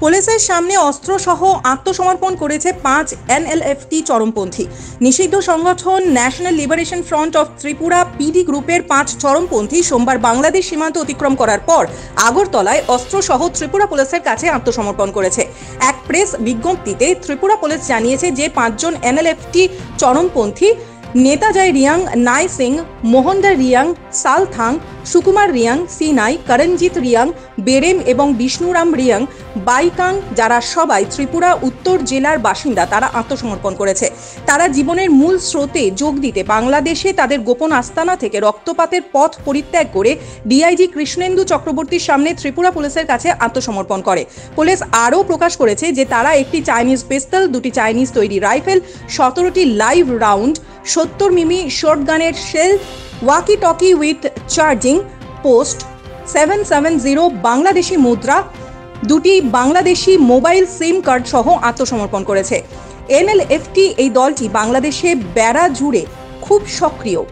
পুলিশের সামনে অস্ত্রসহ আত্মসমর্পণ করেছে 5 এনএলএফটি চরমপন্থী। নিষিদ্ধ সংগঠন national liberation front of Tripura PD গ্রুপের 5 চরমপন্থী সোমবার বাংলাদেশ সীমান্ত অতিক্রম করার পর আগরতলায় অস্ত্রসহ ত্রিপুরা পুলিশের কাছে আত্মসমর্পণ করেছে। এক প্রেস বিজ্ঞপ্তিতে ত্রিপুরা পুলিশ জানিয়েছে যে 5 জন এনএলএফটি চরমপন্থী নেতাজয় রিয়াং, নাই সিং, মোহনদার রিয়াং, সালথাং, সুকুমার রিয়াং, সিনাই, করণজিৎ রিয়াং, বেরেম এবং বিষ্ণুরাম রিয়াং বাইকাং, যারা সবাই ত্রিপুরা উত্তর জেলার বাসিন্দা, তারা আত্মসমর্পণ করেছে। তারা জীবনের মূল স্রোতে যোগ দিতে বাংলাদেশে তাদের গোপন আস্তানা থেকে রক্তপাতের পথ পরিত্যাগ করে ডিআইজি কৃষ্ণেন্দু চক্রবর্তীর সামনে ত্রিপুরা পুলিশের কাছে আত্মসমর্পণ করে। পুলিশ আরও প্রকাশ করেছে যে তারা একটি চাইনিজ পিস্তল, 2টি চাইনিজ তৈরি রাইফেল, 17টি লাইভ রাউন্ড, 70 মিমি শর্টগানের shell, walkie talkie with charging post, 770 Bangladeshi মুদ্রা, 2টি বাংলাদেশি মোবাইল সিম কার্ড সহ আত্মসমর্পণ করেছে। এনএলএফটি এই দলটি বাংলাদেশে বেড়া জুড়ে খুব সক্রিয়।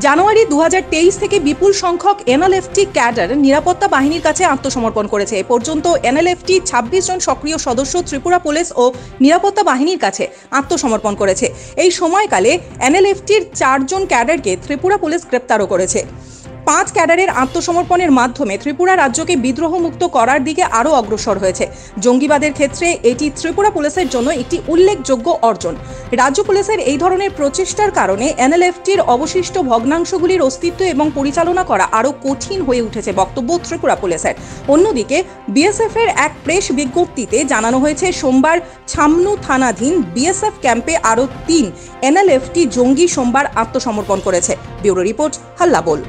জানুয়ারি 2023 থেকে বিপুল সংখ্যক এনএলএফটি ক্যাডার নিরাপত্তা বাহিনীর কাছে আত্মসমর্পণ করেছে। এ পর্যন্ত এনএলএফটি 26 জন সক্রিয় সদস্য ত্রিপুরা পুলিশ ও নিরাপত্তা বাহিনীর কাছে আত্মসমর্পণ করেছে। এই সময়কালে এনএলএফটির 4 জন ক্যাডারকে ত্রিপুরা পুলিশ গ্রেপ্তারও করেছে। 5 ক্যাডারের আত্মসমর্পণের মাধ্যমে ত্রিপুরা রাজ্যকে বিদ্রোহমুক্ত করার দিকে আরও অগ্রসর হয়েছে। জঙ্গিবাদের ক্ষেত্রে এটি ত্রিপুরা পুলিশের জন্য একটি উল্লেখযোগ্য অর্জন। রাজ্য পুলিশের এই ধরনের প্রচেষ্টার কারণে এনএলএফটির অবশিষ্ট ভগ্নাংশগুলির অস্তিত্ব এবং পরিচালনা করা আরও কঠিন হয়ে উঠেছে বক্তব্য ত্রিপুরা পুলিশের। অন্যদিকে বিএসএফ এর এক প্রেস বিজ্ঞপ্তিতে জানানো হয়েছে সোমবার ছামনু থানাধীন বিএসএফ ক্যাম্পে আরও 3 এনএলএফটি জঙ্গি সোমবার আত্মসমর্পণ করেছে। ব্যুরো রিপোর্ট, হাল্লা বল।